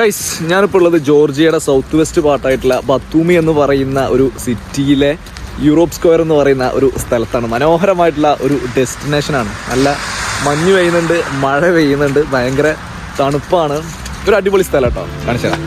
Guys, ഞാനിപ്പോൾ ഉള്ളത് ജോർജിയയുടെ south west പാർട്ടായിട്ടുള്ള Batumi എന്ന് പറയുന്ന ഒരു സിറ്റിയിലെ യൂറോപ്പ് സ്ക്വയർ എന്ന് പറയുന്ന ഒരു സ്ഥലത്താണ്. മനോഹരമായിട്ടുള്ള ഒരു ഡെസ്റ്റിനേഷനാണ്. നല്ല മഞ്ഞ് പെയ്യുന്നുണ്ട്, മഴ പെയ്യുന്നുണ്ട്, ഭയങ്കര തണുപ്പാണ്. ഒരു അടിപൊളി സ്ഥലം കേട്ടോ, കാണിച്ചു തരാം.